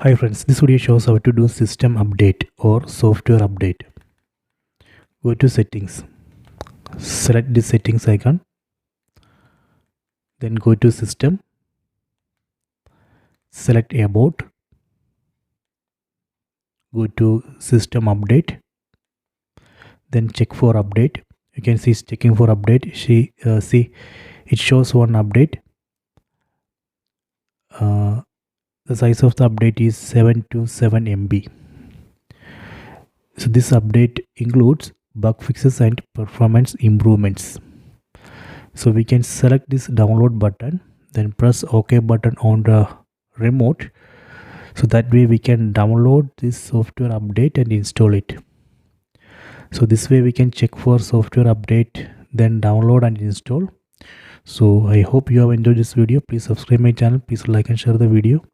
Hi friends, this video shows how to do system update or software update. Go to settings, select the settings icon, then go to system, select about, go to system update, then check for update. You can see it's checking for update. See it shows one update. The size of the update is 727 MB. So this update includes bug fixes and performance improvements. So we can select this download button, then press OK button on the remote. So that way we can download this software update and install it. So this way we can check for software update, then download and install. So I hope you have enjoyed this video. Please subscribe my channel. Please like and share the video.